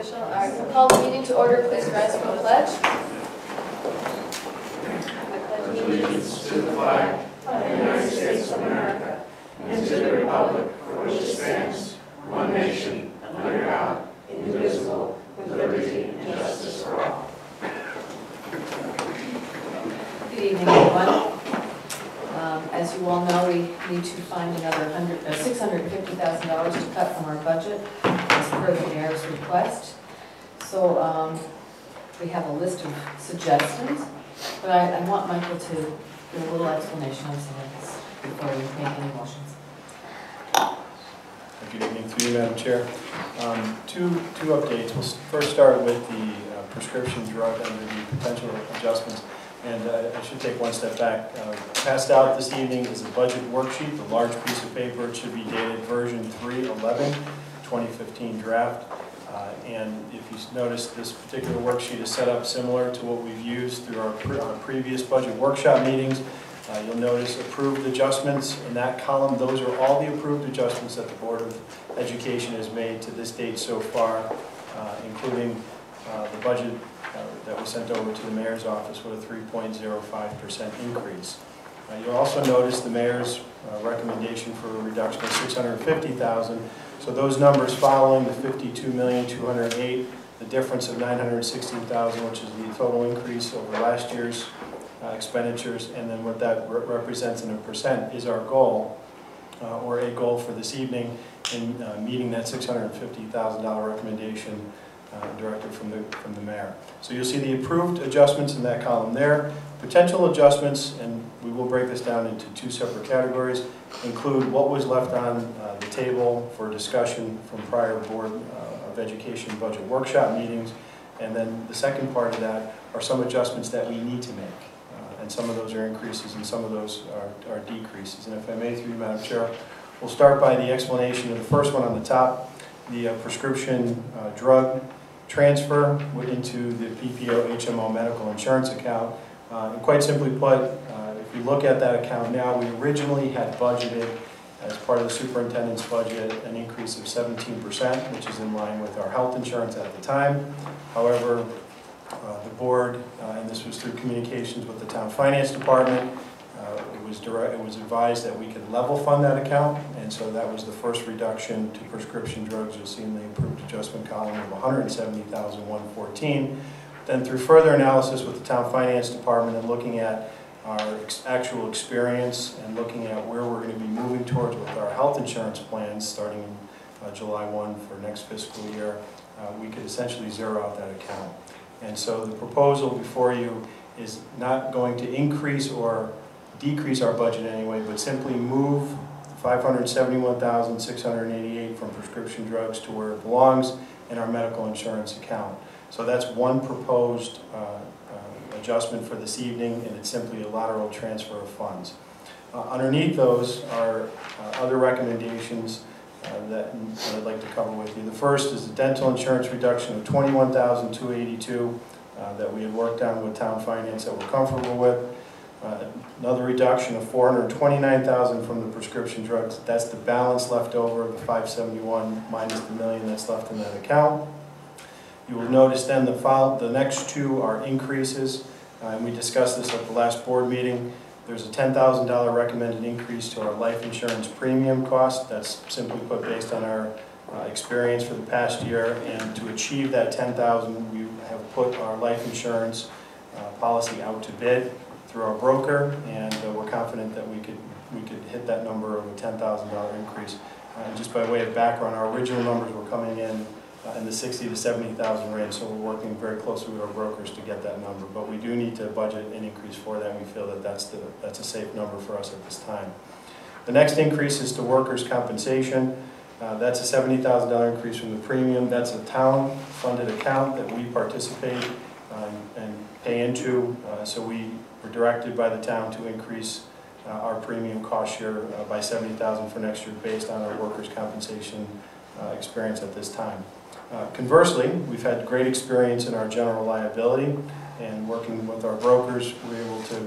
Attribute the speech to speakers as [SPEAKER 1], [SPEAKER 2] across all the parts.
[SPEAKER 1] I call the meeting to order. Please rise for the pledge. I pledge
[SPEAKER 2] allegiance to the flag of the United States of America and to the republic for which it stands, one nation, under God, indivisible, with liberty and justice for all.
[SPEAKER 1] Good evening, everyone. As you all know, we need to find another $650,000 to cut from our budget as per the mayor's request. So we have a list of suggestions, but I want Michael to give a little explanation on some of this before we make any motions.
[SPEAKER 3] Good evening through you, Madam Chair. Two updates. We'll first start with the prescription drug under the potential adjustments. And I should take one step back. Passed out this evening is a budget worksheet, the large piece of paper. It should be dated version 311, 2015 draft. And if you notice, this particular worksheet is set up similar to what we've used through our previous budget workshop meetings. You'll notice approved adjustments in that column. Those are all the approved adjustments that the Board of Education has made to this date so far, including the budget that was sent over to the mayor's office with a 3.05% increase. You'll also notice the mayor's recommendation for a reduction of $650,000. So those numbers following the $52,208,000, the difference of $916,000, which is the total increase over last year's expenditures, and then what that represents in a percent is our goal, or a goal for this evening in meeting that $650,000 recommendation directed from the mayor. So you'll see the approved adjustments in that column there. Potential adjustments, and we will break this down into two separate categories, include what was left on the table for discussion from prior Board of Education budget workshop meetings, and then the second part of that are some adjustments that we need to make. And some of those are increases and some of those are decreases. And if I may, through you, Madam Chair, we'll start by the explanation of the first one on the top, the prescription drug transfer into the PPO HMO medical insurance account. And quite simply put, if you look at that account now, we originally had budgeted as part of the superintendent's budget an increase of 17%, which is in line with our health insurance at the time. However, the board, and this was through communications with the town finance department, it was advised that we could level fund that account, and so that was the first reduction to prescription drugs. You'll see in the approved adjustment column of $170,114. Then through further analysis with the town finance department and looking at our actual experience and looking at where we're going to be moving towards with our health insurance plans starting July 1 for next fiscal year, we could essentially zero out that account. And so the proposal before you is not going to increase or decrease our budget anyway, but simply move $571,688 from prescription drugs to where it belongs in our medical insurance account. So that's one proposed adjustment for this evening, and it's simply a lateral transfer of funds. Underneath those are other recommendations that I'd like to cover with you. The first is the dental insurance reduction of $21,282 that we had worked on with town finance that we're comfortable with. Another reduction of $429,000 from the prescription drugs. That's the balance left over, the $571 minus the $1 million that's left in that account. You will notice then the next two are increases, and we discussed this at the last board meeting. There's a $10,000 recommended increase to our life insurance premium cost. That's simply put based on our experience for the past year, and to achieve that $10,000, we have put our life insurance policy out to bid through our broker, and we're confident that we could hit that number of a $10,000 increase. Just by way of background, our original numbers were coming in the $60,000 to $70,000 range, so we're working very closely with our brokers to get that number. But we do need to budget an increase for that, and we feel that that's a safe number for us at this time. The next increase is to workers' compensation. That's a $70,000 increase from the premium. That's a town-funded account that we participate and pay into, so we were directed by the town to increase our premium cost share by $70,000 for next year based on our workers' compensation experience at this time. Conversely, we've had great experience in our general liability, and working with our brokers, we were able to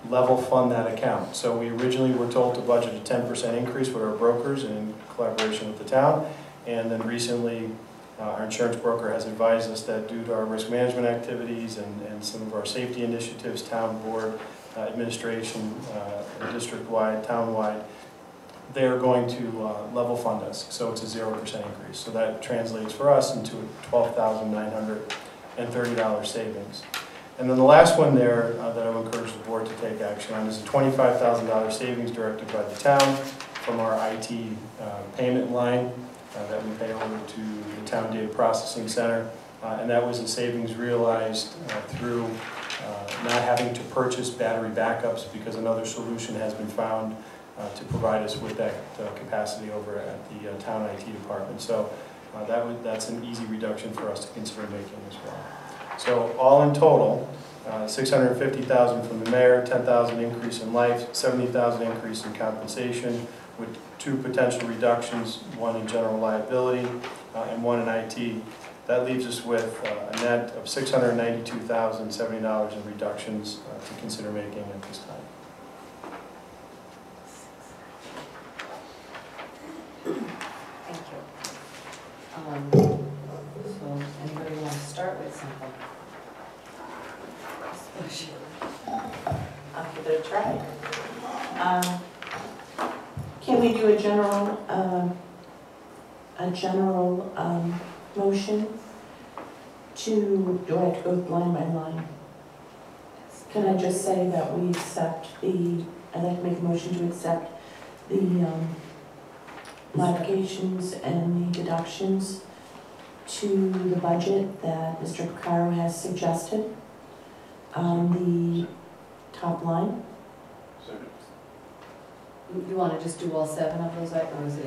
[SPEAKER 3] level fund that account. So we originally were told to budget a 10% increase with our brokers in collaboration with the town, and then recently Our insurance broker has advised us that due to our risk management activities and some of our safety initiatives, town board, administration, district-wide, town-wide, they are going to level fund us, so it's a 0% increase. So that translates for us into a $12,930 savings. And then the last one there that I would encourage the board to take action on is a $25,000 savings directed by the town from our IT payment line that we pay over to the town data processing center. And that was a savings realized through not having to purchase battery backups because another solution has been found to provide us with that capacity over at the town IT department. So that's an easy reduction for us to consider making as well. So all in total, $650,000 from the mayor, $10,000 increase in life, $70,000 increase in compensation, with 2 potential reductions, one in general liability and one in IT. That leaves us with a net of $692,070 in reductions to consider making at this time.
[SPEAKER 1] Thank you. So anybody want to start with something?
[SPEAKER 4] I'll give it a try. Can we do a general motion to, do I have to go line by line? Can I just say that we accept I'd like to make a motion to accept the modifications and the deductions to the budget that Mr. Picaro has suggested on the top line.
[SPEAKER 1] You want to just do all 7 of those items, or is it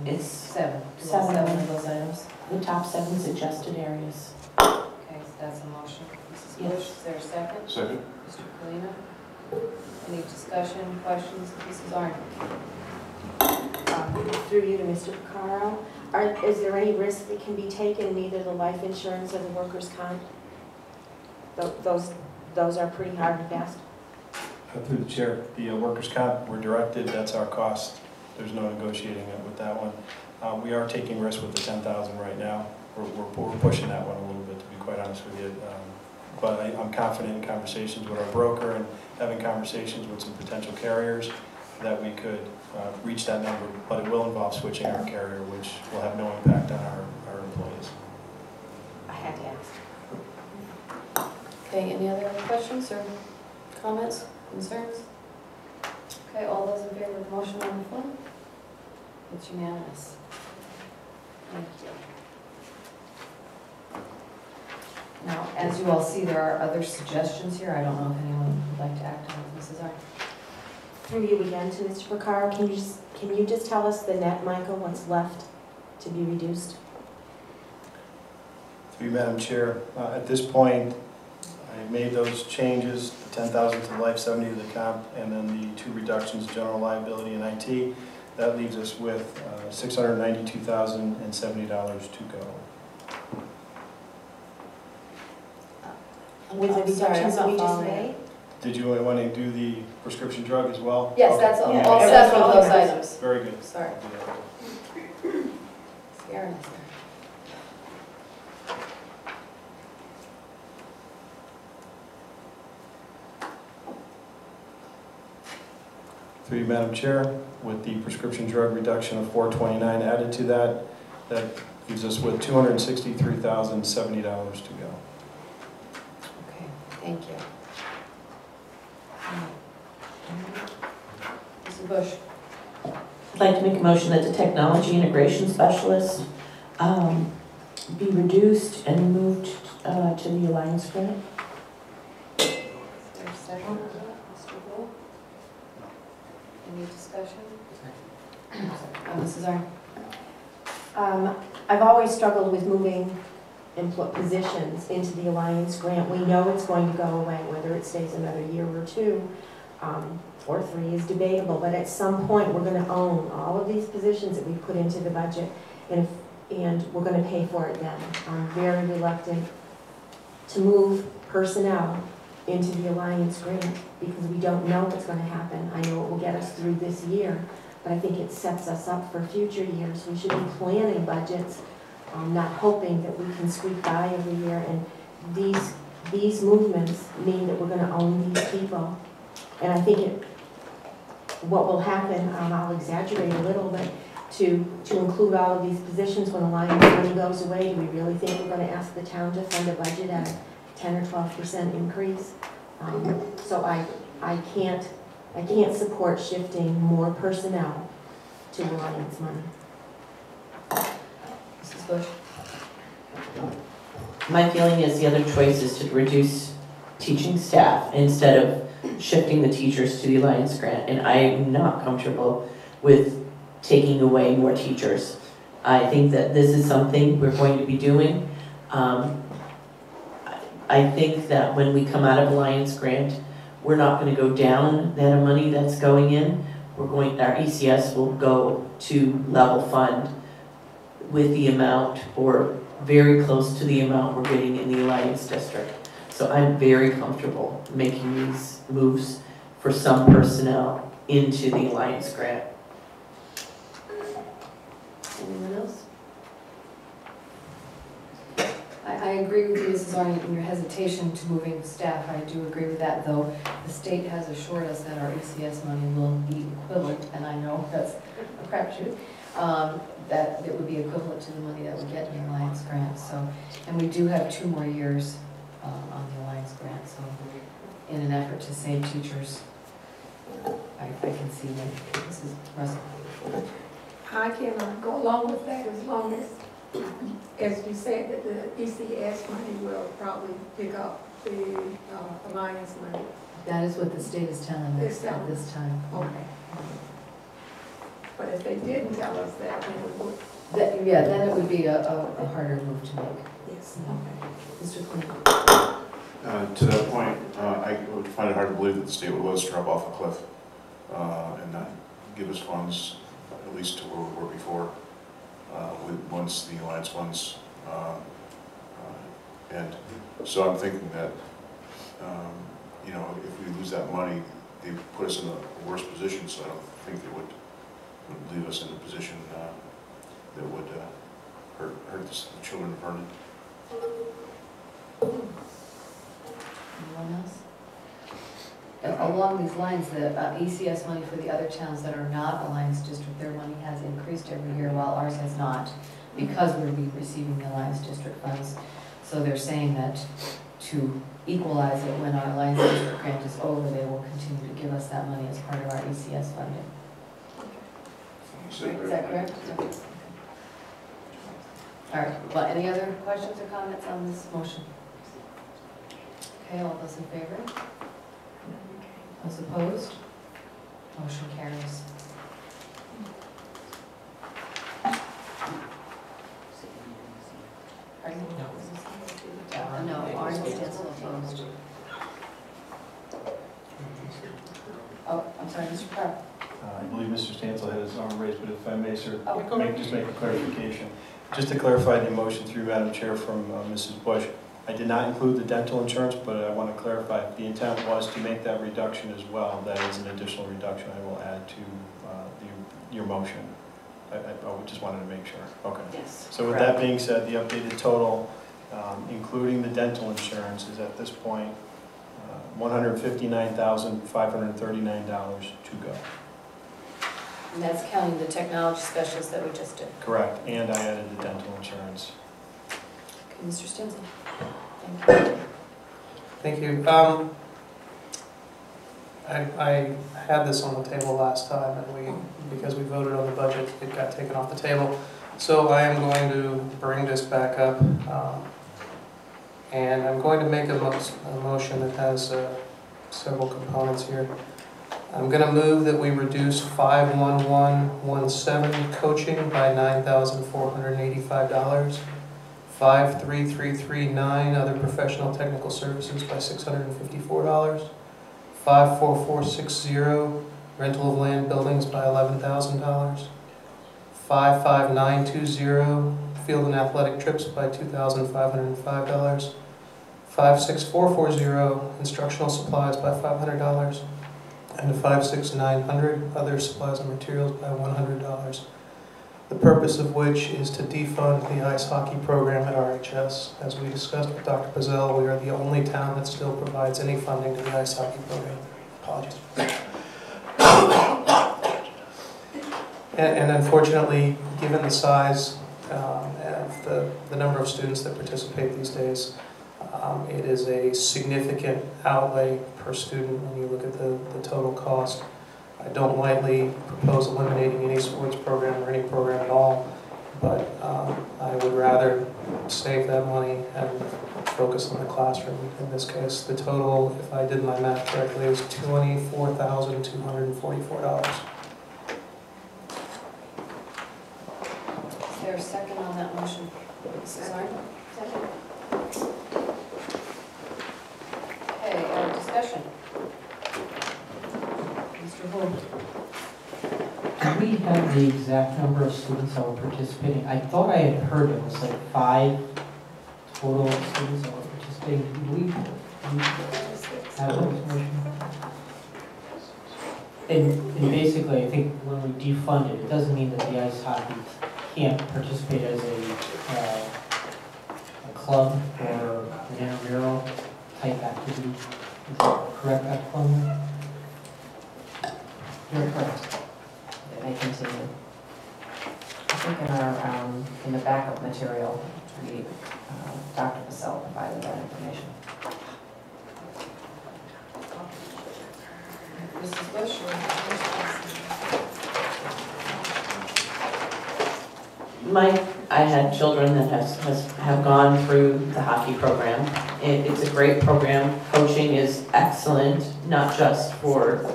[SPEAKER 1] 8?
[SPEAKER 4] It's
[SPEAKER 1] 7. Do all
[SPEAKER 4] 7
[SPEAKER 1] 7 of those items?
[SPEAKER 4] The top 7 suggested areas.
[SPEAKER 1] Okay, so that's a motion. Mrs.
[SPEAKER 4] Yes.
[SPEAKER 1] Bush, is there a second?
[SPEAKER 2] Second.
[SPEAKER 1] Mr. Polina? Any discussion, questions? Mrs. Arndt?
[SPEAKER 5] Through you to Mr. Picaro, is there any risk that can be taken in either the life insurance or the workers' comp? Those are pretty hard and fast.
[SPEAKER 3] Through the chair, the workers' comp, we're directed, that's our cost. There's no negotiating with that one. We are taking risks with the 10,000 right now. We're pushing that one a little bit, to be quite honest with you. But I'm confident in conversations with our broker and having conversations with some potential carriers that we could reach that number, but it will involve switching our carrier, which will have no impact on our employees.
[SPEAKER 5] I had to ask.
[SPEAKER 1] Okay, any other questions or comments, concerns? Okay, all those in favor of the motion on the floor? It's unanimous. Thank you. Now, as you all see, there are other suggestions here. I don't know if anyone would like to act on it. Mrs. Arndt?
[SPEAKER 5] Through you again to Mr. Picaro, can you just tell us the net, Michael, what's left to be reduced?
[SPEAKER 3] Through you, Madam Chair, at this point, I made those changes, the 10,000 to the life, 70 to the comp, and then the 2 reductions, general liability and IT. That leaves us with $692,070 to go.
[SPEAKER 5] With the
[SPEAKER 1] I'm sorry,
[SPEAKER 5] reductions that
[SPEAKER 1] I'm
[SPEAKER 5] we
[SPEAKER 1] not
[SPEAKER 5] just
[SPEAKER 1] following.
[SPEAKER 5] made?
[SPEAKER 3] Did you want to do the prescription drug as well?
[SPEAKER 1] Yes,
[SPEAKER 3] Okay.
[SPEAKER 1] that's all,
[SPEAKER 4] Yeah.
[SPEAKER 1] all
[SPEAKER 4] Yeah.
[SPEAKER 1] 7 of those items.
[SPEAKER 3] Very good.
[SPEAKER 1] Sorry. Scaring us there.
[SPEAKER 3] Through you, Madam Chair, with the prescription drug reduction of $429 added to that, that leaves us with $263,070 to go.
[SPEAKER 1] Okay, thank you. Mrs. Bush?
[SPEAKER 4] I'd like to make a motion that the technology integration specialist be reduced and moved to the Alliance grant.
[SPEAKER 1] Is there a second? Mr. Bull? Any discussion? Mrs. Arndt?
[SPEAKER 5] I've always struggled with moving positions into the Alliance grant. We know it's going to go away, whether it stays another year or 2, or 3 is debatable, but at some point we're going to own all of these positions that we put into the budget, and we're going to pay for it then. I'm very reluctant to move personnel into the Alliance grant because we don't know what's going to happen. I know it will get us through this year, but I think it sets us up for future years. We should be planning budgets not hoping that we can squeak by every year. And these movements mean that we're going to own these people. And I think what will happen, I'll exaggerate a little, but to include all of these positions when Alliance money goes away, do we really think we're going to ask the town to fund a budget at a 10 or 12% increase? So I can't support shifting more personnel to Alliance money.
[SPEAKER 1] Mrs. Bush?
[SPEAKER 4] My feeling is the other choice is to reduce teaching staff instead of shifting the teachers to the Alliance grant, and I am not comfortable with taking away more teachers. I think that this is something we're going to be doing. I think that when we come out of Alliance grant, we're not going to go down that money that's going in. Our ECS will go to level fund with the amount or very close to the amount we're getting in the Alliance district. So I'm very comfortable making these moves for some personnel into the Alliance grant.
[SPEAKER 1] Anyone else? I agree with you, Mrs. Arnott, in your hesitation to moving staff. I do agree with that, though the state has assured us that our ECS money will be equivalent, and I know that's a crapshoot, that it would be equivalent to the money that we get in the Alliance grant. So, and we do have 2 more years on the Alliance grant. So, in an effort to save teachers, I can see that. Mrs. Russell.
[SPEAKER 2] I can go along with that as long as you said, that the ECS money will probably pick up the Alliance money.
[SPEAKER 1] That is what the state is telling us at this time.
[SPEAKER 2] Okay. But if they didn't tell us that, then we would.
[SPEAKER 1] Yeah, then it would be a harder move to make.
[SPEAKER 2] Yes.
[SPEAKER 1] Okay. Mr. Clinton.
[SPEAKER 6] To that point, I would find it hard to believe that the state would let us drop off a cliff and not give us funds, at least to where we were before, once the Alliance funds end. So I'm thinking that, you know, if we lose that money, they put us in a worse position, so I don't think they would leave us in a position that would hurt the children of Vernon.
[SPEAKER 1] Anyone else? Along these lines, the ECS money for the other towns that are not Alliance District, their money has increased every year while ours has not, because we'll be receiving the Alliance District funds. So they're saying that to equalize it when our Alliance District grant is over, they will continue to give us that money as part of our ECS funding. Is that correct? All right, well, any other questions or comments on this motion? Okay, all those in favor? Those opposed? Motion carries. Pardon? No, orange is still opposed. Oh, I'm sorry, Mr. Carr.
[SPEAKER 3] I believe Mr. Stansel had his arm raised, but if I may, sir,
[SPEAKER 1] Oh.
[SPEAKER 3] just make a clarification. Just to clarify the motion through Madam Chair from Mrs. Bush, I did not include the dental insurance, but I want to clarify, the intent was to make that reduction as well. That is an additional reduction I will add to your motion. I just wanted to make sure. Okay.
[SPEAKER 1] Yes.
[SPEAKER 3] So with that being said, the updated total, including the dental insurance, is at this point $159,539 to go.
[SPEAKER 1] And that's counting the technology specialist that we just did.
[SPEAKER 3] Correct, and I added the dental insurance.
[SPEAKER 1] Okay, Mr. Stinson. Thank you.
[SPEAKER 7] Thank you. I had this on the table last time, and because we voted on the budget, it got taken off the table. So I am going to bring this back up, and I'm going to make a motion that has several components here. I'm going to move that we reduce 51117 coaching by $9,485. 53339 other professional technical services by $654. 54460 rental of land buildings by $11,000. 55920 field and athletic trips by $2,505. 56440 instructional supplies by $500. And 56900 other supplies and materials by $100. the purpose of which is to defund the ice hockey program at RHS. As we discussed with Dr. Pizzell, we are the only town that still provides any funding to the ice hockey program. Apologies. And unfortunately, given the size of the number of students that participate these days, it is a significant outlay per student when you look at the total cost. I don't lightly propose eliminating any sports program or any program at all, but I would rather save that money and focus on the classroom. In this case, the total, if I did my math correctly, is $24,244.
[SPEAKER 1] Is there a second on that motion? Mrs. Arndt?
[SPEAKER 5] Second.
[SPEAKER 1] Okay, discussion. Mr. Holt?
[SPEAKER 8] Do we have the exact number of students that were participating? I thought I had heard it was like 5 total students that were participating. Do we have that information? And basically, I think when we defund it, it doesn't mean that the ice hockey can't participate as a club or an intramural type activity. Is that correct, Dr. Plummer?
[SPEAKER 9] You're correct. They continue. I think in the backup material, Dr. Pizzell provided that information.
[SPEAKER 1] Mrs. Bush?
[SPEAKER 4] I had children that have gone through the hockey program. It's a great program. Coaching is excellent, not just for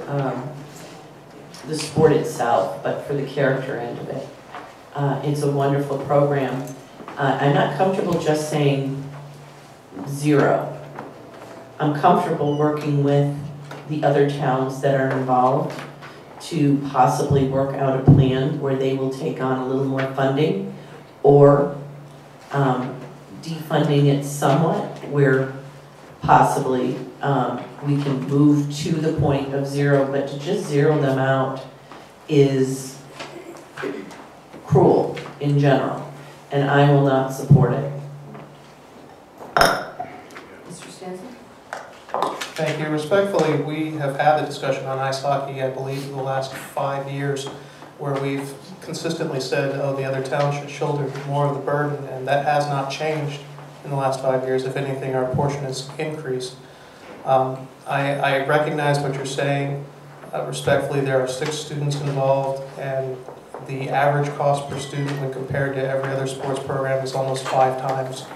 [SPEAKER 4] the sport itself, but for the character end of it. It's a wonderful program. I'm not comfortable just saying 0. I'm comfortable working with the other towns that are involved to possibly work out a plan where they will take on a little more funding, or defunding it somewhat, where possibly we can move to the point of 0, but to just zero them out is cruel in general, and I will not support it.
[SPEAKER 1] Mr. Stanton?
[SPEAKER 7] Thank you. Respectfully, we have had the discussion on ice hockey, I believe, in the last 5 years, where we've consistently said, oh, the other town should shoulder more of the burden, and that has not changed in the last 5 years. If anything, our portion has increased. I recognize what you're saying. Respectfully, there are 6 students involved, and the average cost per student when compared to every other sports program is almost 5 times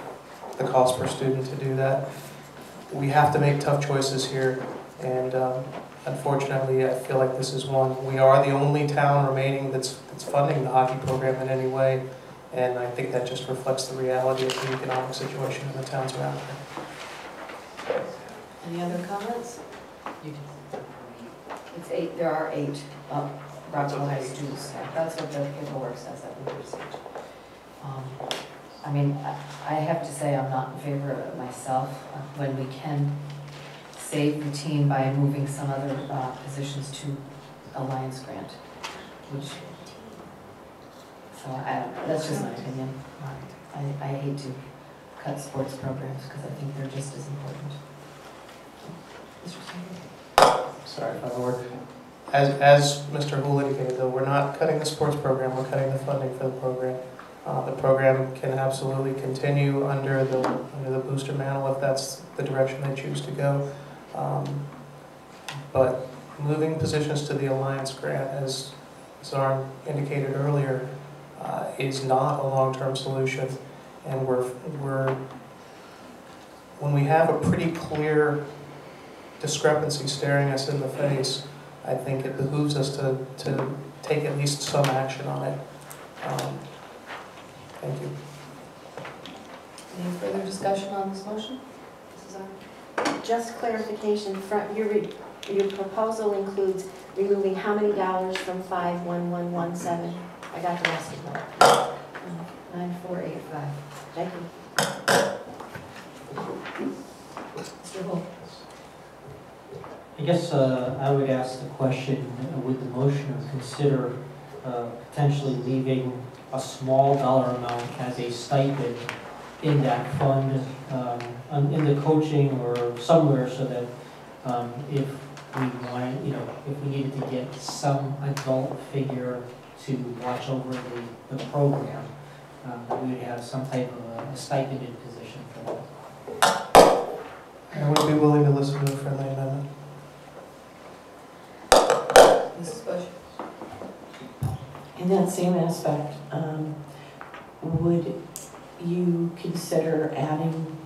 [SPEAKER 7] the cost per student to do that. We have to make tough choices here, and unfortunately, I feel like this is one. We are the only town remaining that's funding the hockey program in any way, and I think that just reflects the reality of the economic situation in the towns around here.
[SPEAKER 1] Any other comments? It's 8, there are 8 Rockville High students. That's what the paperwork says that we received. I mean, I have to say I'm not in favor of it myself. When we can save the team by moving some other positions to Alliance Grant, which, so that's just my opinion. I hate to cut sports programs because I think they're just as important. Mr. Sanders?
[SPEAKER 7] Sorry, my lord. As Mr. Hool indicated, though, we're not cutting the sports program, we're cutting the funding for the program. The program can absolutely continue under the booster mantle if that's the direction they choose to go. But moving positions to the Alliance Grant, as Zarn indicated earlier, is not a long-term solution. And when we have a pretty clear discrepancy staring us in the face, I think it behooves us to take at least some action on it. Thank you.
[SPEAKER 1] Any further discussion on this motion? Mrs. Arndt?
[SPEAKER 5] Just clarification, your proposal includes removing how many dollars from 51117? I got the rest of that.
[SPEAKER 1] 9485.
[SPEAKER 5] Thank you.
[SPEAKER 1] Mr. Holt?
[SPEAKER 8] I guess I would ask the question, would the motion consider potentially leaving a small dollar amount as a stipend in that fund, in the coaching or somewhere, so that if we wanted, if we needed to get some adult figure to watch over the program, we would have some type of a stipended position for that.
[SPEAKER 7] I would be willing to listen to a friendly amendment.
[SPEAKER 1] Mrs. Bush?
[SPEAKER 4] In that same aspect, would you consider adding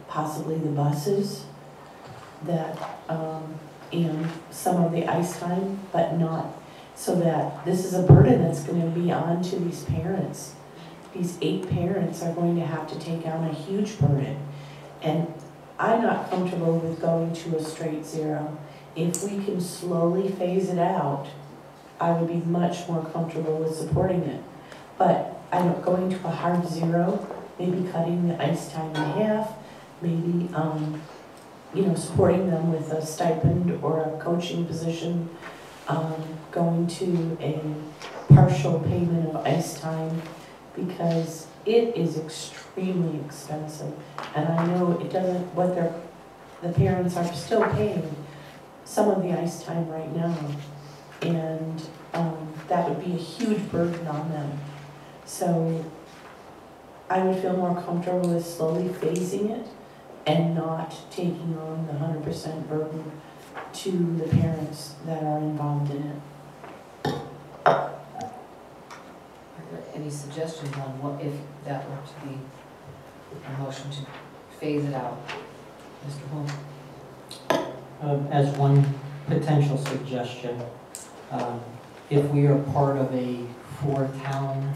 [SPEAKER 4] possibly the buses that, and some of the ice time, but not, so that this is a burden that's gonna be on to these parents. These 8 parents are going to have to take on a huge burden. And I'm not comfortable with going to a straight 0. If we can slowly phase it out, I would be much more comfortable with supporting it. But going to a hard 0, maybe cutting the ice time in half, maybe supporting them with a stipend or a coaching position, going to a partial payment of ice time, because it is extremely expensive. And I know it doesn't, the parents are still paying some of the ice time right now. And that would be a huge burden on them. So I would feel more comfortable with slowly phasing it and not taking on the 100% burden to the parents that are involved in it.
[SPEAKER 1] Are there any suggestions on what, if that were to be a motion to phase it out? Mr. Holmes?
[SPEAKER 8] As one potential suggestion, if we are part of a four-town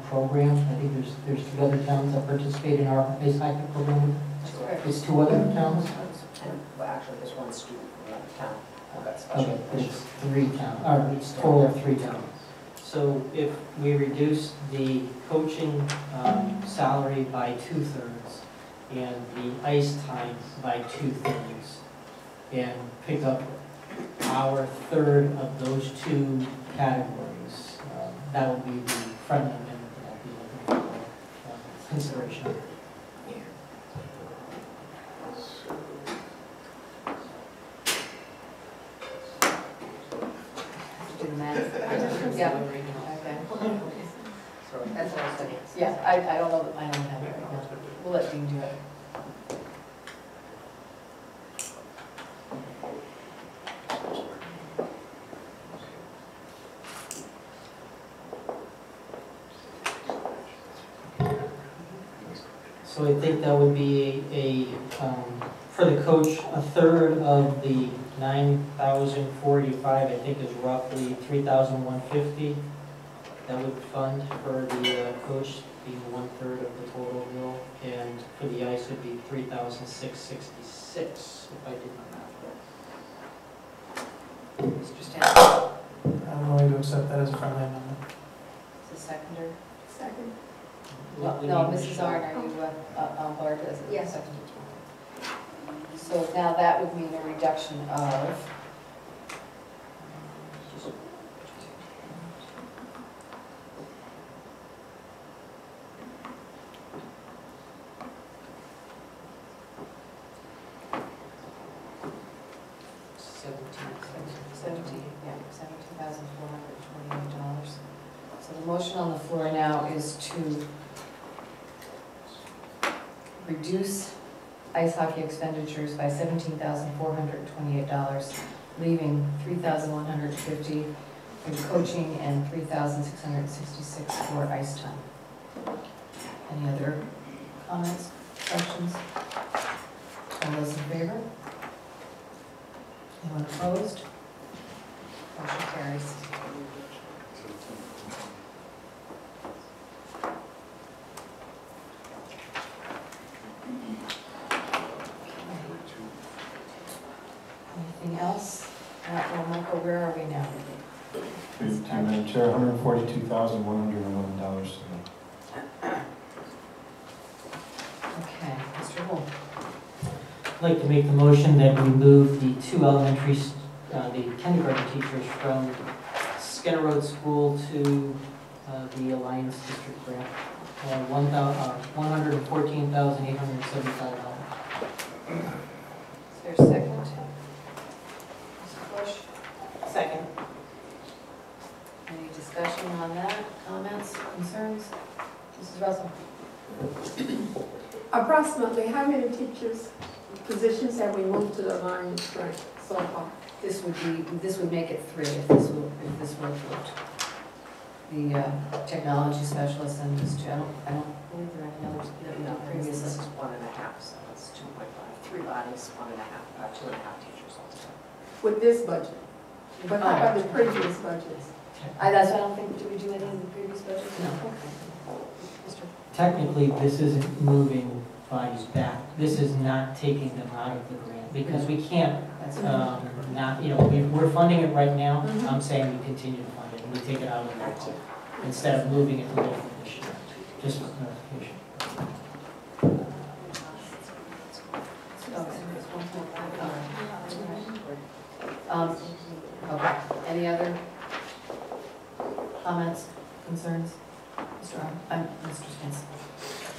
[SPEAKER 8] program, I think there's 2 other towns that participate in our ice hockey program.
[SPEAKER 1] That's correct.
[SPEAKER 8] There's 2 other towns?
[SPEAKER 9] Well, actually, there's one student from another town who got
[SPEAKER 8] Okay,
[SPEAKER 9] special.
[SPEAKER 8] it's 3 towns, or it's total of 3 towns. So if we reduce the coaching salary by 2/3 and the ice time by 2/3 and pick up our third of those 2 categories, that would be the friendly amendment that I'd be looking for consideration.
[SPEAKER 1] Do the math. Yeah. Okay. That's what I was saying. Yeah, I don't know, I don't have it right now. We'll let Dean do it.
[SPEAKER 8] So I think that would be for the coach, 1/3 of the 9,485, I think is roughly 3,150. That would fund for the coach, being 1/3 of the total bill. And for the ice would be 3,666, if I did my math right.
[SPEAKER 1] Mr. Stanley?
[SPEAKER 7] I'm willing to accept that as a friendly amendment.
[SPEAKER 1] Is the seconder?
[SPEAKER 5] Second.
[SPEAKER 1] No,
[SPEAKER 8] We
[SPEAKER 1] no,
[SPEAKER 8] need
[SPEAKER 1] Mrs.
[SPEAKER 8] Michelle.
[SPEAKER 1] Arndt, are you on board as a
[SPEAKER 5] Yes.
[SPEAKER 1] seconder? So now that would mean a reduction of $17,428. So the motion on the floor now is to reduce ice hockey expenditures by $17,428, leaving $3,150 for coaching and $3,666 for ice time. Any other comments, questions? All those in favor? Anyone opposed? Motion carries. Anything else? Well, Michael, where are we now?
[SPEAKER 3] Madam Chair, $142,111.
[SPEAKER 1] Okay, Mr. Holm.
[SPEAKER 8] I'd like to make the motion that we move the 2 elementary, the kindergarten teachers from Center Road School to the Alliance District grant, $114,875.
[SPEAKER 1] Is there a second? Mr. Bush?
[SPEAKER 4] Second.
[SPEAKER 1] Any discussion on that? Comments, concerns? Mrs. Russell?
[SPEAKER 2] Approximately how many teachers' positions have we moved to the Alliance grant so far?
[SPEAKER 1] This would make it 3 if this were approved. The technology specialist and this channel, I don't believe there are any others that we
[SPEAKER 9] No,
[SPEAKER 1] did previously.
[SPEAKER 9] this is 1.5, so it's 2.5. 3 bodies, 1.5, 2.5 teachers altogether.
[SPEAKER 2] With this budget? But how about the previous budgets?
[SPEAKER 1] That's why I don't think, did we do any in the previous budget? No. Okay. Mr.
[SPEAKER 8] Technically, this isn't moving bodies back. This is not taking them out of the grant, because we can't,
[SPEAKER 1] That's
[SPEAKER 8] not, we're funding it right now.
[SPEAKER 1] Mhm.
[SPEAKER 8] I'm saying we continue to fund it, and we take it out of the grant instead of moving it to later this year, just for clarification.
[SPEAKER 1] Okay, any other comments, concerns? Mr. Spence.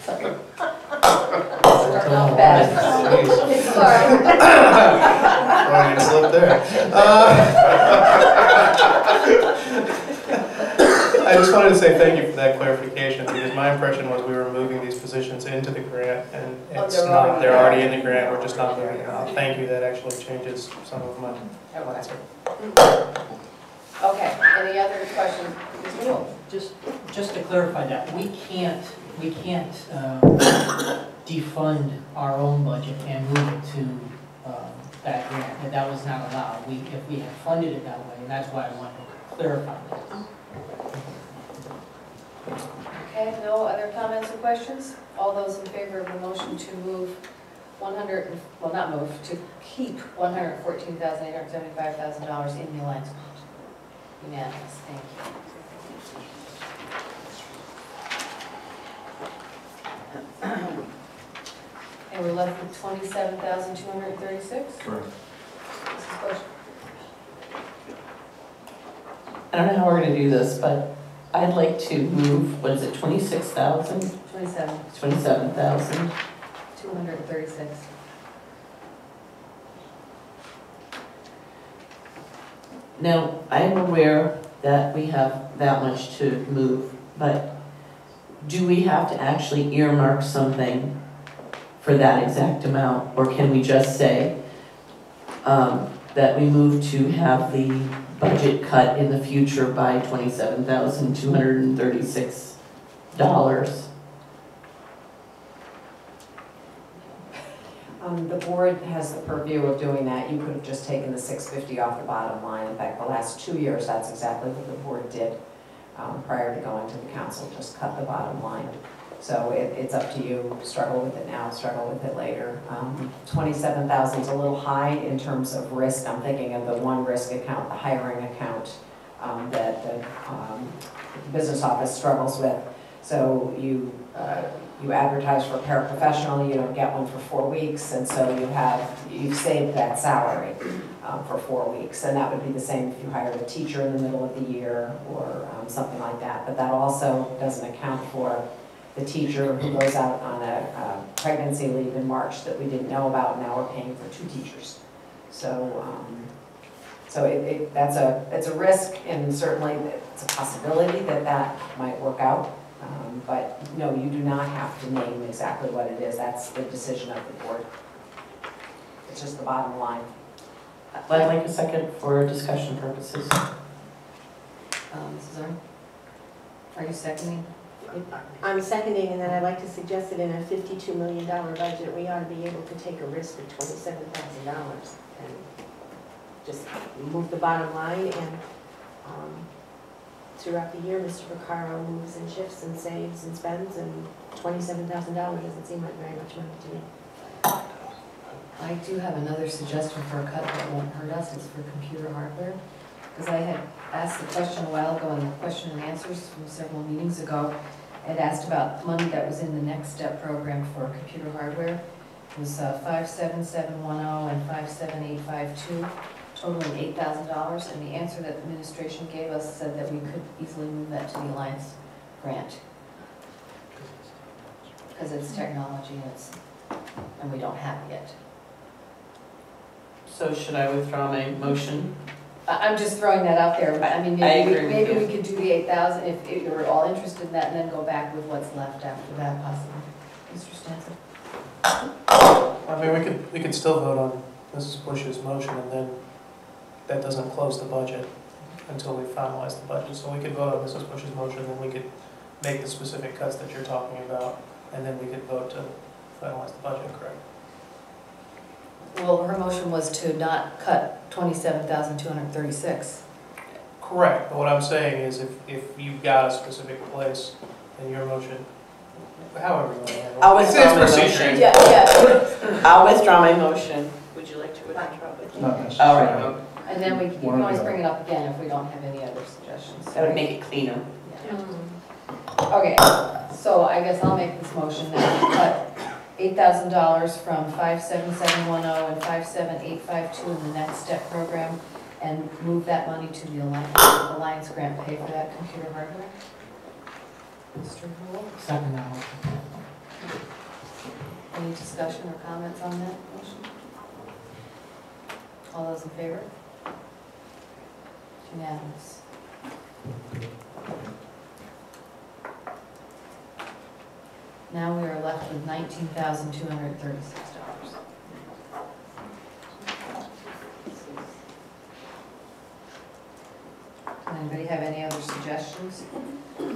[SPEAKER 1] Starting off bad. It's sorry.
[SPEAKER 7] Oh, you slipped there. I just wanted to say thank you for that clarification, because my impression was we were moving these positions into the grant, and it's not. They're already in the grant, we're just not moving them out. Thank you, that actually changes some of my answer.
[SPEAKER 1] Okay, any other questions? Mr. Newell?
[SPEAKER 8] Just to clarify that, we can't defund our own budget and move it to that grant. That was not allowed. If we had funded it that way, and that's why I wanted to clarify that.
[SPEAKER 1] Okay, no other comments or questions? All those in favor of the motion to move to keep $114,875,000 in the Alliance account? Unanimous, thank you. And we're left with $27,236?
[SPEAKER 6] Correct.
[SPEAKER 1] Mrs. Bush?
[SPEAKER 4] I don't know how we're gonna do this, but I'd like to move, what is it, 26,000? 27,000.
[SPEAKER 1] 236.
[SPEAKER 4] Now, I am aware that we have that much to move, but do we have to actually earmark something for that exact amount? Or can we just say that we move to have the budget cut in the future by $27,236?
[SPEAKER 9] The board has the purview of doing that. You could have just taken the $650 off the bottom line. In fact, the last 2 years, that's exactly what the board did prior to going to the council, just cut the bottom line. So it's up to you. Struggle with it now, struggle with it later. 27,000 is a little high in terms of risk. I'm thinking of the one risk account, the hiring account that the business office struggles with. So you advertise for a paraprofessional, you don't get one for 4 weeks, and so you've saved that salary for 4 weeks. And that would be the same if you hired a teacher in the middle of the year or something like that. But that also doesn't account for the teacher who goes out on a pregnancy leave in March that we didn't know about. Now we're paying for 2 teachers. So it's a risk, and certainly it's a possibility that might work out. But no, you do not have to name exactly what it is. That's the decision of the board. It's just the bottom line.
[SPEAKER 4] I'd like a second for discussion purposes.
[SPEAKER 1] Mrs. Arn? Are you seconding?
[SPEAKER 5] I'm seconding, and then I'd like to suggest that in a $52 million budget, we ought to be able to take a risk of $27,000 and just move the bottom line, and throughout the year, Mr. Vaccaro moves and shifts and saves and spends, and $27,000 doesn't seem like very much money to me.
[SPEAKER 1] I do have another suggestion for a cut that won't hurt us. It's for computer hardware. Because I had asked the question a while ago in the question and answers from several meetings ago. I'd asked about money that was in the Next Step program for computer hardware. It was 57710 and 57852. totaling $8,000, and the answer that the administration gave us said that we could easily move that to the Alliance grant. Because it's technology and we don't have it yet.
[SPEAKER 4] So should I withdraw my motion?
[SPEAKER 1] I'm just throwing that out there, but I mean,
[SPEAKER 4] I agree with
[SPEAKER 1] maybe
[SPEAKER 4] you.
[SPEAKER 1] we could do the 8,000 if you're all interested in that, and then go back with what's left after that possibly. Mr. Stanton?
[SPEAKER 7] I mean, we could still vote on Mrs. Bush's motion, and then that doesn't close the budget until we finalize the budget. So we could vote on Mrs. Bush's motion, and then we could make the specific cuts that you're talking about, and then we could vote to finalize the budget, correct?
[SPEAKER 1] Well, her motion was to not cut 27,236.
[SPEAKER 7] Correct, but what I'm saying is if you've got a specific place in your motion, however you want to handle it.
[SPEAKER 4] I'll withdraw
[SPEAKER 7] It's
[SPEAKER 4] my
[SPEAKER 7] procedure.
[SPEAKER 4] motion.
[SPEAKER 1] Yeah.
[SPEAKER 4] I'll withdraw my motion. Would you like to withdraw it?
[SPEAKER 8] Not
[SPEAKER 4] All
[SPEAKER 8] necessarily.
[SPEAKER 4] right,
[SPEAKER 1] And then you can always bring it up again if we don't have any other suggestions.
[SPEAKER 4] that would make it cleaner.
[SPEAKER 1] Yeah. Okay, so I guess I'll make this motion that we cut $8,000 from 57710 and 57852 in the Next Step program and move that money to the Alliance grant, pay for that computer hardware. Mr. Rule,
[SPEAKER 8] Second that motion.
[SPEAKER 1] any discussion or comments on that motion? All those in favor? Unanimous. Now we are left with $19,236. Anybody have any other suggestions? No?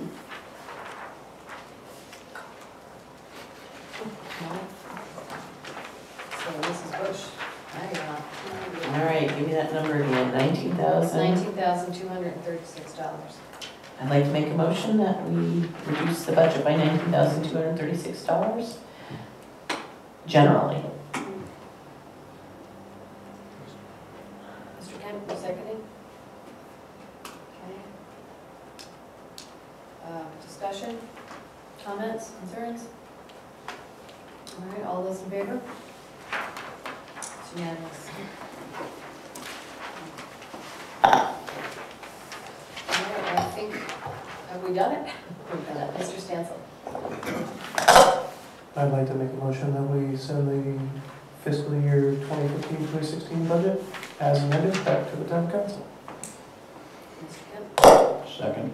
[SPEAKER 1] So Mrs. Bush, now you're on.
[SPEAKER 4] All right, give me that number again, 19,000.
[SPEAKER 1] $19,236.
[SPEAKER 4] I'd like to make a motion that we reduce the budget by $19,236 generally.
[SPEAKER 1] Mr. Kemp, you seconding? Okay. Discussion, comments, concerns? All right, all those in favor? It's unanimous. All right, I think, have we done it? We've done it. Mr. Stansel?
[SPEAKER 7] I'd like to make a motion that we send the fiscal year 2015-2016 budget as amended back to the town council.
[SPEAKER 1] Mr. Kemp?
[SPEAKER 8] Second.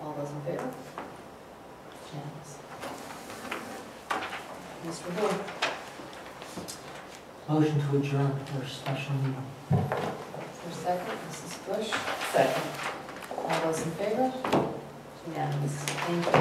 [SPEAKER 1] All those in favor? Unanimous. Mr. Hill?
[SPEAKER 8] Motion to adjourn for a special meeting.
[SPEAKER 1] For a second, Mrs. Bush?
[SPEAKER 4] Second.
[SPEAKER 1] All those in favor? Unanimous. Thank you.